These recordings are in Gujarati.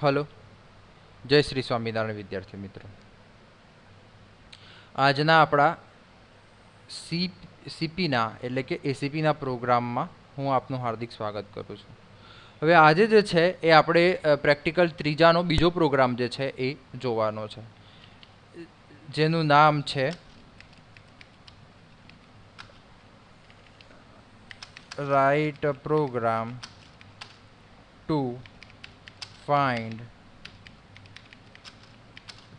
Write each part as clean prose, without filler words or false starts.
હલો, જય શ્રી સ્વામિનારાયણ વિદ્યાર્થી મિત્રો. આજના આપણા સીપીના એટલે કે એસીપીના પ્રોગ્રામમાં હું આપનું હાર્દિક સ્વાગત કરું છું. હવે આજે જે છે એ આપણે પ્રેક્ટિકલ ત્રીજાનો બીજો પ્રોગ્રામ જે છે એ જોવાનો છે, જેનું નામ છે write a program to find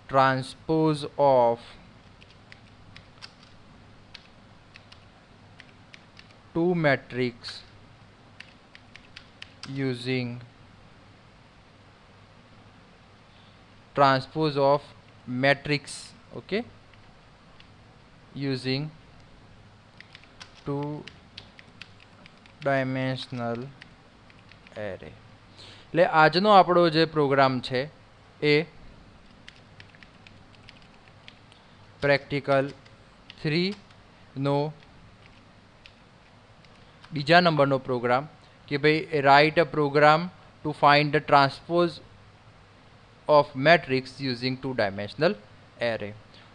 transpose of two matrix using transpose of matrix, okay, using two dimensional array. એટલે આજનો આપણો જે પ્રોગ્રામ છે એ પ્રેક્ટિકલ 3 નો બીજા નંબરનો પ્રોગ્રામ કે ભાઈ write a program to find the transpose of matrix using two dimensional array.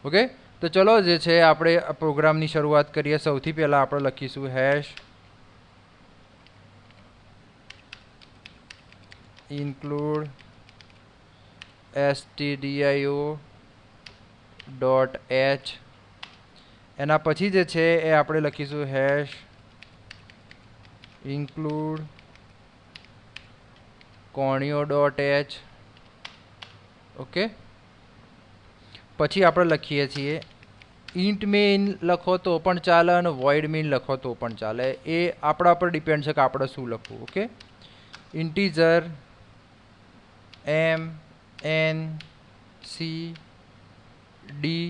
Okay, તો ચલો જે છે આપણે આ પ્રોગ્રામની શરૂઆત કરીએ. સૌથી પહેલાં આપણે લખીશું hash include stdio dot H. એના પછી જે છે એ આપણે લખીશું hash include conio dot H. Okay, પછી આપણે લખીએ છીએ ઇન્ટ મેઇન લખો તો પણ ચાલે અને વોઇડ મેઇન લખો તો પણ ચાલે, એ આપણા પર ડિપેન્ડ છે કે આપણે શું લખવું. Okay, integer M N C D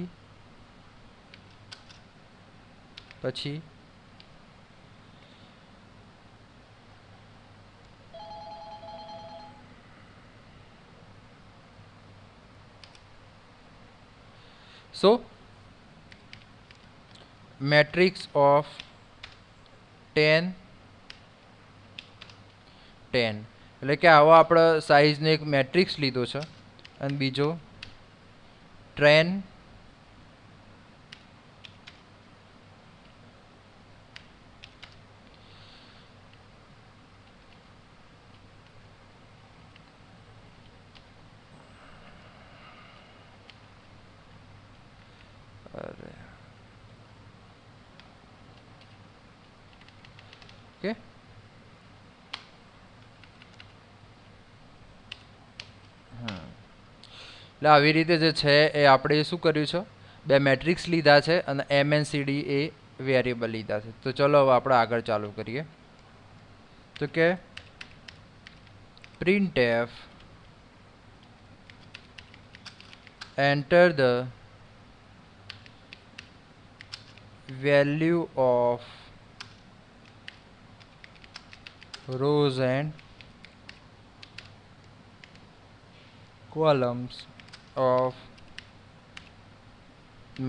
પછી સો મેટ્રિક્સ ઓફ 10 10 એટલે કે આવો આપણે સાઇઝનો એક મેટ્રિક્સ લીધો છે અને બીજો ટ્રેન ઓકે એટલે આવી રીતે જે છે એ આપણે શું કર્યું છે, બે મેટ્રિક્સ લીધા છે અને MNCD એ વેરિયેબલ લીધા છે. તો ચલો હવે આપણે આગળ ચાલુ કરીએ. તો કે printf enter the value of rows and columns of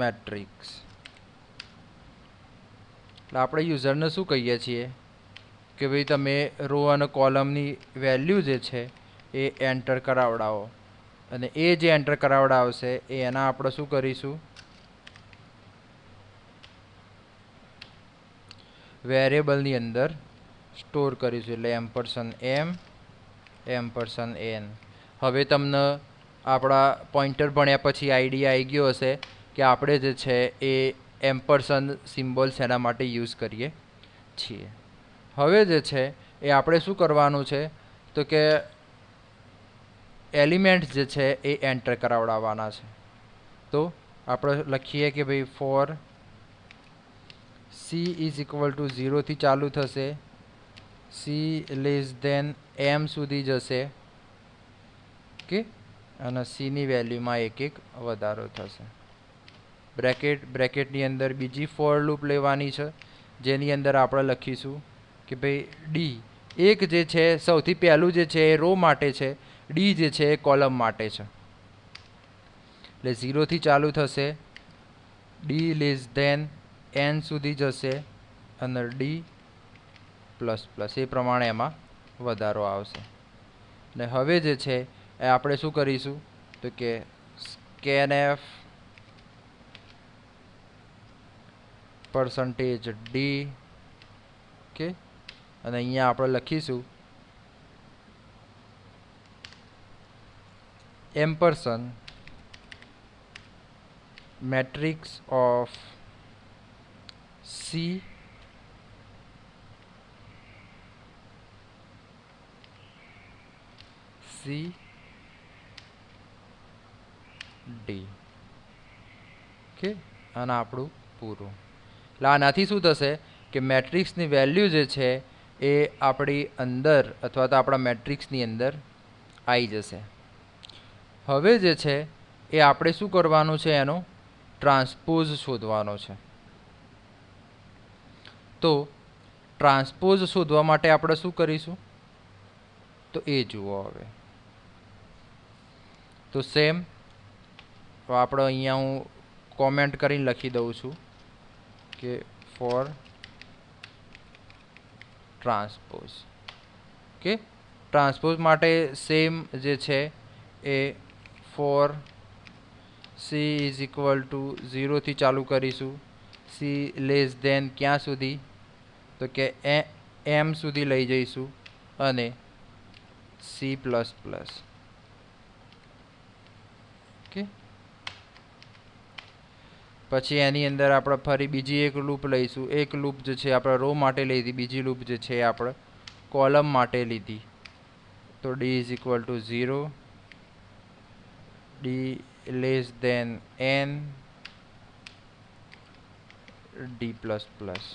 matrix. એટલે આપણે યુઝરને શું કહીએ છીએ કે ભાઈ તમે રો અને કોલમની વેલ્યુ જે છે એ એન્ટર કરાવડાવો અને એ જે એન્ટર કરાવડાવશે એ એના આપણે શું કરીશું, વેરિયેબલની અંદર સ્ટોર કરીશું. એટલે એમ%n. હવે તમને આપણા પોઈન્ટર ભણ્યા પછી આઈડિયા આવી ગયો હશે કે આપણે જે છે એ એમ્પરસન સિમ્બોલ શેના માટે યુઝ કરીએ છીએ. હવે જે છે એ આપણે શું કરવાનું છે તો કે એલિમેન્ટ્સ જે છે એ એન્ટર કરાવડાવવાના છે. તો આપણે લખીએ કે ભાઈ for C is equal to 0થી ચાલુ થશે, સી લેસ દેન એમ સુધી જશે. ઓકે, અને સીની વેલ્યુમાં એક એક વધારો થશે. બ્રેકેટની અંદર બીજી ફોર લૂપ લેવાની છે જેની અંદર આપણે લખીશું કે ભાઈ ડી એક જે છે સૌથી પહેલું જે છે એ રો માટે છે, ડી જે છે એ કોલમ માટે છે. એટલે 0થી ચાલુ થશે, ડી લેસ દેન એન સુધી જશે અને ડી પ્લસ પ્લસ એ પ્રમાણે એમાં વધારો આવશે. ને હવે જે છે એ આપણે શું કરીશું તો કે scanf %d ઓકે અને અહીંયા આપણે લખીશું ampersand matrix of C D okay અને આપણું પૂરું એટલે આનાથી શું થશે કે મેટ્રિક્સની વેલ્યુ જે છે એ આપણી અંદર અથવા તો આપણા મેટ્રિક્સની અંદર આવી જશે. હવે જે છે એ આપણે શું કરવાનું છે એનો ટ્રાન્સપોઝ શોધવાનો છે. તો ટ્રાન્સપોઝ શોધવા માટે આપણે શું કરીશું તો એ જુઓ. હવે તો સેમ આપણે અહીંયા હું કોમેન્ટ કરીને લખી દઉં છું કે ફોર ટ્રાન્સપોઝ ઓકે. ટ્રાન્સપોઝ માટે સેમ જે છે એ for C is equal to 0 ચાલુ કરીશું. સી લેસ દેન ક્યાં સુધી તો કે એમ સુધી લઈ જઈશું અને સી પ્લસ પ્લસ ઓકે. પછી એની અંદર આપણે ફરી બીજી એક લૂપ લઈશું. એક લૂપ જે છે આપણે રો માટે લીધી, બીજી લૂપ જે છે આપણે કોલમ માટે લીધી. તો D is equal to 0, D less than N, D plus plus.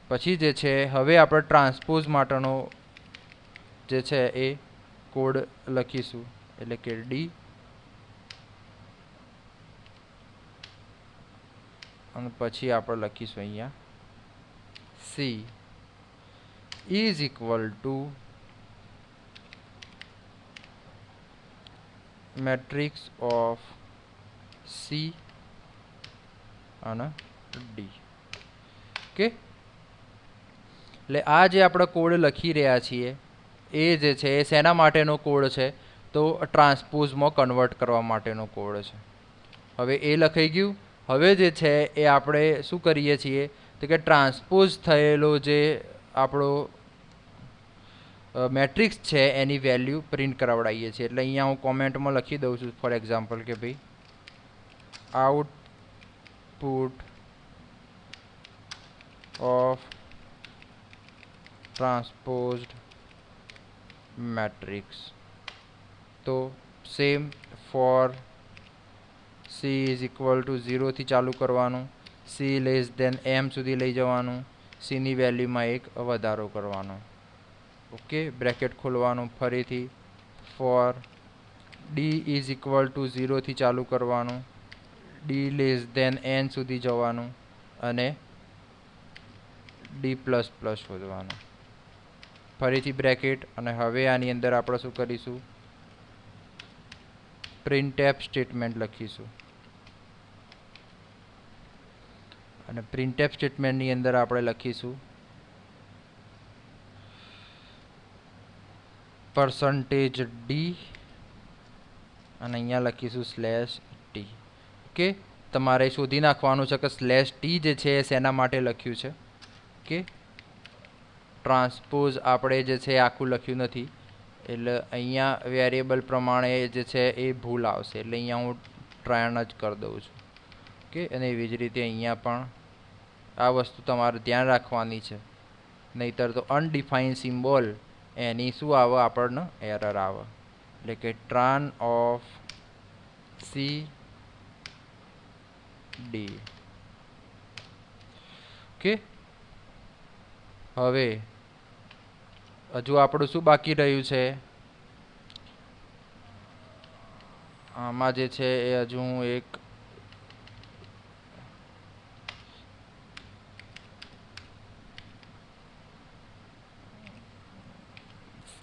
પછી જે છે હવે આપણે ટ્રાન્સપોઝ માટેનો જે છે એ કોડ લખીશું એટલે કે ડી અને પછી આપણે લખીશું અહીંયા C is equal two matrix of C અને ડી ઓકે. એટલે આ જે આપણે કોડ લખી રહ્યા છીએ એ જે છે એ શેના માટેનો કોડ છે તો ટ્રાન્સપોઝમાં કન્વર્ટ કરવા માટેનો કોડ છે. હવે એ લખાઈ ગયું. હવે જે છે એ આપણે શું કરીએ છીએ તો કે ટ્રાન્સપોઝ થયેલો જે આપણો મેટ્રિક્સ છે એની વેલ્યુ પ્રિન્ટ કરાવડાવીએ છીએ. એટલે અહીંયા હું કોમેન્ટમાં લખી દઉં છું ફોર એક્ઝામ્પલ કે ભાઈ આઉટપુટ ઓફ ટ્રાન્સપોઝડ મેટ્રિક્સ. તો same for C is equal to 0 ચાલુ કરવાનું, સી લેસ દેન એમ સુધી લઈ જવાનું, સીની વેલ્યુમાં એક વધારો કરવાનો ઓકે. બ્રેકેટ ખોલવાનું ફરીથી for D is equal to 0 ચાલુ કરવાનું, ડી લેસ દેન એન સુધી જવાનું અને ડી પ્લસ પ્લસ શોધવાનું ફરીથી બ્રેકેટ. અને હવે આની અંદર આપણે શું કરીશું પ્રિન્ટએફ સ્ટેટમેન્ટ લખીશું અને પ્રિન્ટએફ સ્ટેટમેન્ટની અંદર આપણે લખીશું %d અને અહીંયા લખીશું /t ઓકે. તમારે શોધી નાખવાનું છે કે /t જે છે એ શેના માટે લખ્યું છે ઓકે. ટ્રાન્સપોઝ આપણે જે છે આખું લખ્યું નથી એટલે અહીંયા વેરિયેબલ પ્રમાણે જે છે એ ભૂલ આવશે એટલે અહીંયા હું ટ્રાયણ જ કરી દઉં છું ઓકે. અને એવી જ રીતે અહીંયા પણ આ વસ્તુ તમારે ધ્યાન રાખવાની છે, નહીતર તો અનડિફાઇન સિમ્બોલ એની શું આવે આપણને એરર આવે. એટલે કે ટ્રાન ઓફ સી ડી ઓકે. હવે હજુ આપણું શું બાકી રહ્યું છે આમાં જે છે એ હજુ હું એક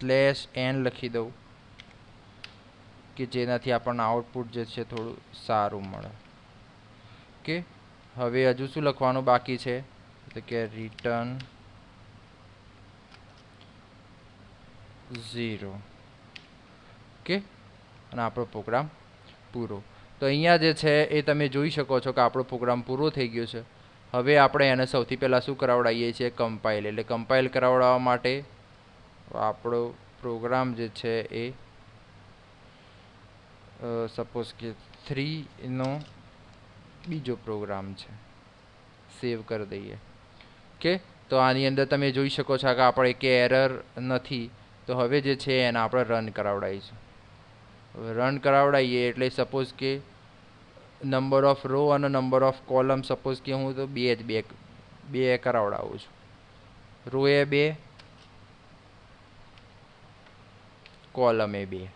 /n લખી દઉં કે જેનાથી આપણને આઉટપુટ જે છે થોડું સારું મળે ઓકે. હવે હજુ શું લખવાનું બાકી છે તો કે રિટર્ન 0 ઓકે, અને આપણો પ્રોગ્રામ પૂરો. તો અહીંયા જે છે એ તમે જોઈ શકો છો કે આપણો પ્રોગ્રામ પૂરો થઈ ગયો છે. હવે આપણે એને સૌથી પહેલાં શું કરાવડાવીએ છીએ? કમ્પાઇલ. એટલે કમ્પાઇલ કરાવડાવવા માટે આપણો પ્રોગ્રામ જે છે એ સપોઝ કે 3નો બીજો પ્રોગ્રામ છે, સેવ કરી દઈએ. ઓકે, તો આની અંદર તમે જોઈ શકો છો કે આપણે એક એરર નથી. તો હવે જે છે એને આપણે રન કરાવડાવીશું. હવે રન કરાવડાવીએ એટલે સપોઝ કે નંબર ઓફ રો અને નંબર ઓફ કોલમ સપોઝ કે હું તો બે કરાવડાવું છું. રો એ 2, કોલમ એ 2.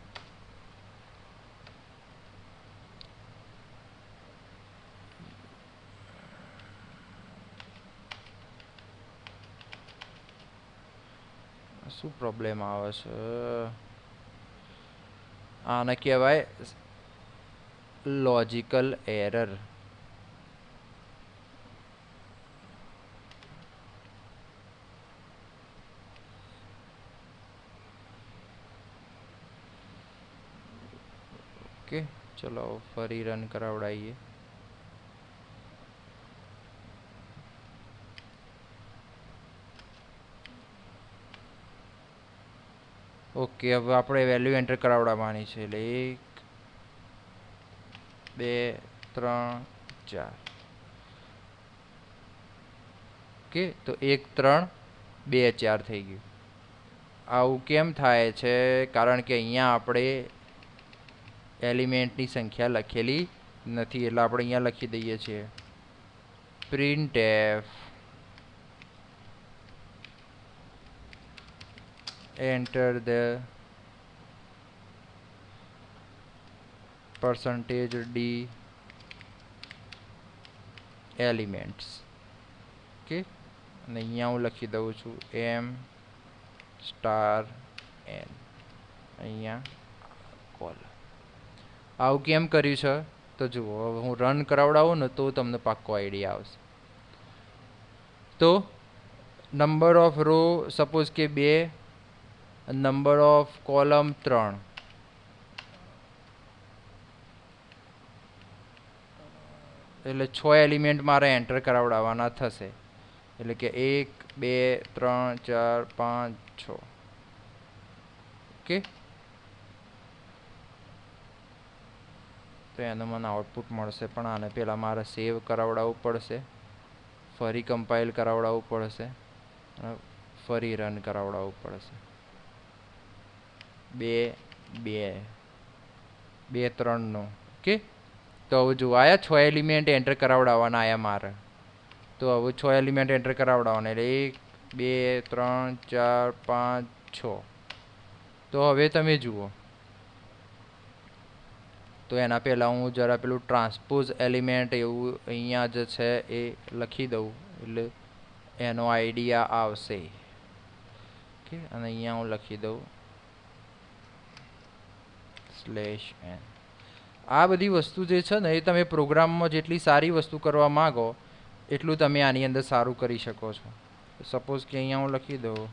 શું પ્રોબ્લેમ આવે છે? આને કહેવાય લોજિકલ એરર. ઓકે, ચલો ફરી રન કરાવડાવીએ. ઓકે, હવે આપણે વેલ્યુ એન્ટર કરાવડાવવાની છે. એટલે 1 2 3 4. ઓકે, તો 1 3 2 4 થઈ ગયું. આવું કેમ થાય છે? કારણ કે અહીંયા આપણે એલિમેન્ટની સંખ્યા લખેલી નથી. એટલે આપણે અહીંયા લખી દઈએ છીએ printf enter the %d elements. Okay, અને અહીંયા હું લખી દઉં છું m સ્ટાર n. અહીંયા કોલ. આવું કેમ કર્યું છે? તો જુઓ, હવે હું રન કરાવડાવું ને તો તમને પાક્કો આઈડિયા આવશે. તો નંબર ઓફ રો સપોઝ કે 2, નંબર ઓફ કોલમ 3. એટલે 6 એલિમેન્ટ મારે એન્ટર કરાવડાવવાના થશે. એટલે કે 1 2 3 4 5 6. ઓકે, તો એનું મને આઉટપુટ મળશે. પણ આને પહેલાં મારે સેવ કરાવડાવવું પડશે, ફરી કમ્પાઇલ કરાવડાવવું પડશે, ફરી રન કરાવડાવવું પડશે. 2 2 2 3નો. ઓકે, તો હવે જો આયા 6 એલિમેન્ટ એન્ટર કરાવડાવવાના આયા મારે. તો હવે 6 એલિમેન્ટ એન્ટર કરાવડાવવાના. એટલે 1 2 3 4 5 6. તો હવે તમે જુઓ, તો એના પહેલાં હું જરા પેલું ટ્રાન્સપોઝ એલિમેન્ટ એવું અહીંયા જે છે એ લખી દઉં એટલે એનો આઈડિયા આવશે. ઓકે, અને અહીંયા હું લખી દઉં /n. આ બધી વસ્તુ જે છે ને એ તમે પ્રોગ્રામમાં જેટલી સારી વસ્તુ કરવા માગો એટલું તમે આની અંદર સારું કરી શકો છો. સપોઝ કે અહીંયા હું લખી દઉં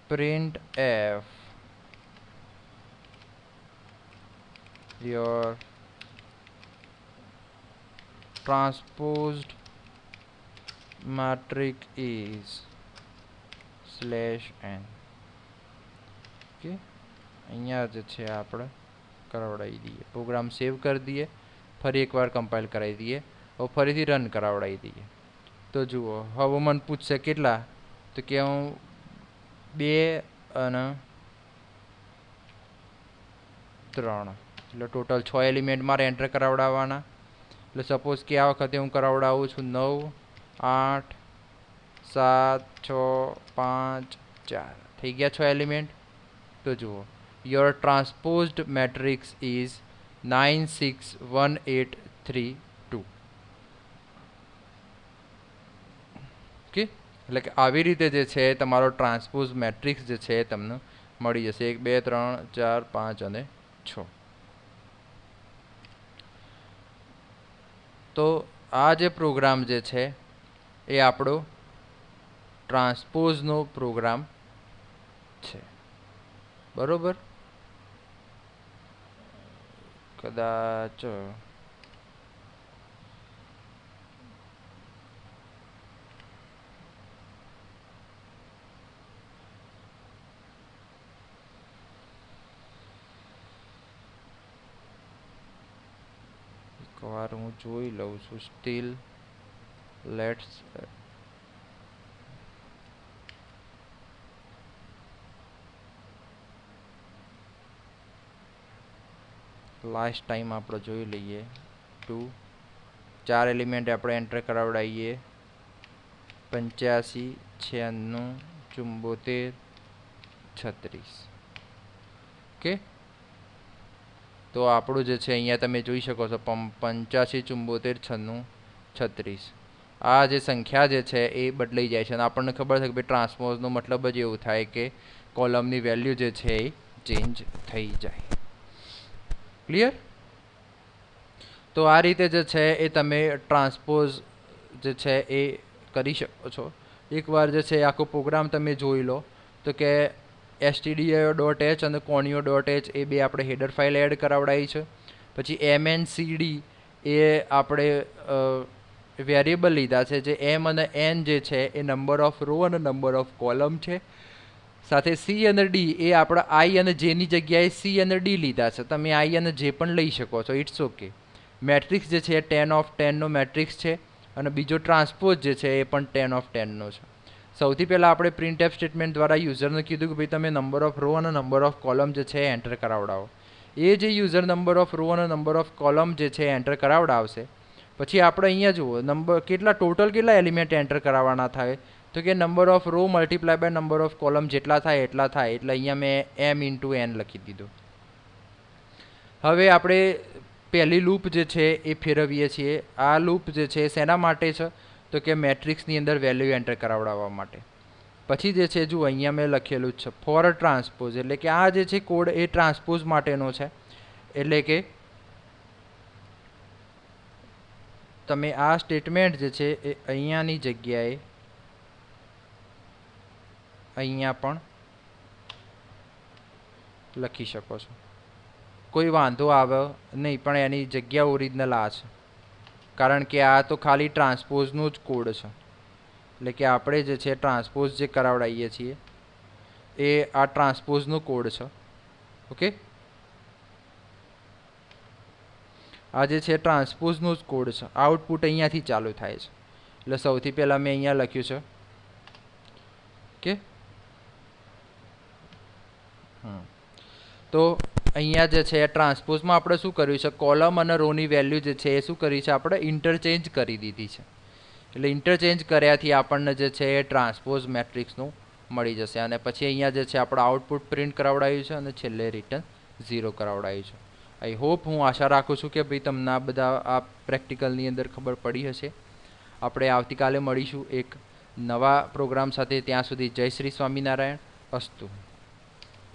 printf your transposed matrix is /n. Okay, અહીંયા જે છે આપણે કરાવડાવી દઈએ. પ્રોગ્રામ સેવ કરી દઈએ, ફરી એકવાર કમ્પાઇલ કરાવી દઈએ, હવે ફરીથી રન કરાવડાવી દઈએ. તો જુઓ, હવે મને પૂછશે કેટલા? તો કે હું 2 અને 3. એટલે ટોટલ 6 એલિમેન્ટ મારે એન્ટર કરાવડાવવાના. એટલે સપોઝ કે આ વખતે હું કરાવડાવું છું 9 8 7 6 5 4. થઈ ગયા 6 એલિમેન્ટ. તો જુઓ, your transposed matrix is 9 6 1 8 3 2. Okay, એટલે કે આવી રીતે જે છે તમારો ટ્રાન્સપોઝ મેટ્રિક્સ જે છે તમને મળી જશે. 1 2 3 4 5 અને 6. તો આ જે પ્રોગ્રામ જે છે એ આપણો ટ્રાન્સપોઝનો પ્રોગ્રામ છે. બરોબર? કદાચ એકવાર હું જોઈ લઉં છું. સ્ટીલ લેટ્સ લાસ્ટ ટાઈમ આપણે જોઈ લઈએ. 2 4 એલિમેન્ટ આપણે એન્ટર કરાવડાવીએ. 85 96 74 36. ઓકે, તો આપણું જે છે અહીંયા તમે જોઈ શકો છો 85 74 96 36. આ જે સંખ્યા જે છે એ બદલાઈ જાય છે અને આપણને ખબર છે કે ભાઈ ટ્રાન્સપોઝનો મતલબ જ એવું થાય કે કોલમની વેલ્યુ જે છે એ ચેન્જ થઈ જાય. ક્લિયર? તો આ રીતે જે છે એ તમે ટ્રાન્સપોઝ જે છે એ કરી શકો છો. એકવાર જે છે આખો પ્રોગ્રામ તમે જોઈ લો તો કે stdio.h અને conio.h એ બે આપણે હેડર ફાઇલ એડ કરાવડાવી છે. પછી mncd એ આપણે વેરિયેબલ લીધા છે જે m અને n જે છે એ નંબર ઓફ રો અને નંબર ઓફ કોલમ છે. સાથે સી અને ડી એ આપણે આઈ અને જેની જગ્યાએ સી અને ડી લીધા છે. તમે આઈ અને જે પણ લઈ શકો છો, ઇટ્સ ઓકે. મેટ્રિક્સ જે છે 10/10 નો મેટ્રિક્સ છે અને બીજો ટ્રાન્સપોઝ જે છે એ પણ 10/10 નો છે. સૌથી પહેલાં આપણે પ્રિન્ટએફ સ્ટેટમેન્ટ દ્વારા યુઝરને કીધું કે ભાઈ તમે નંબર ઓફ રો અને નંબર ઓફ કોલમ જે છે એન્ટર કરાવડાવો. એ જે યુઝર નંબર ઓફ રો અને નંબર ઓફ કોલમ જે છે એન્ટર કરાવડાવશે. પછી આપણે અહીંયા જુઓ કેટલા ટોટલ કેટલા એલિમેન્ટ એન્ટર કરાવવાના થાય તો કે number of row multiply by number of column જેટલા થાય એટલા થાય. એટલે અહીંયા મેં m/n લખી દીધું. હવે આપણે પહેલી લૂપ જે છે એ ફેરવીએ છીએ. આ લૂપ જે છે શેના માટે છે તો કે મેટ્રિક્સની અંદર વેલ્યુ એન્ટર કરાવડાવવા માટે. પછી જે છે જુઓ અહીંયા મેં લખેલું જ છે ફોર ટ્રાન્સપોઝ, એટલે કે આ જે છે કોડ એ ટ્રાન્સપોઝ માટેનો છે. એટલે કે તમે આ સ્ટેટમેન્ટ જે છે એ અહીંયાની જગ્યાએ અહીંયા પણ લખી શકો છો. કોઈ વાંધો આવે નહીં, પણ એની જગ્યા ઓરિજિનલ આ છે કારણ કે આ તો ખાલી ટ્રાન્સપોઝનો જ કોડ છે. એટલે કે આપણે જે છે ટ્રાન્સપોઝ જે કરાવડાવીએ છીએ એ આ ટ્રાન્સપોઝનો કોડ છે. ઓકે, આ જે છે ટ્રાન્સપોઝનો જ કોડ છે. આઉટપુટ અહીંયાથી ચાલુ થાય છે. એટલે સૌથી પહેલાં મેં અહીંયા લખ્યું છે. ઓકે, તો અહીંયા જે છે ટ્રાન્સપોઝમાં આપણે શું કર્યું છે, કોલમ અને રોની વેલ્યુ જે છે એ શું કરી છે આપણે ઇન્ટરચેન્જ કરી દીધી છે. એટલે ઇન્ટરચેન્જ કર્યાથી આપણને જે છે એ ટ્રાન્સપોઝ મેટ્રિક્સનું મળી જશે. અને પછી અહીંયા જે છે આપણે આઉટપુટ પ્રિન્ટ કરાવડાવ્યું છે અને છેલ્લે રિટર્ન 0 કરાવડાવ્યું છે. આઈ હોપ, હું આશા રાખું છું કે ભાઈ તમને આ બધા આ પ્રેક્ટિકલની અંદર ખબર પડી હશે. આપણે આવતીકાલે મળીશું એક નવા પ્રોગ્રામ સાથે. ત્યાં સુધી જય શ્રી સ્વામિનારાયણ. અસ્તુ.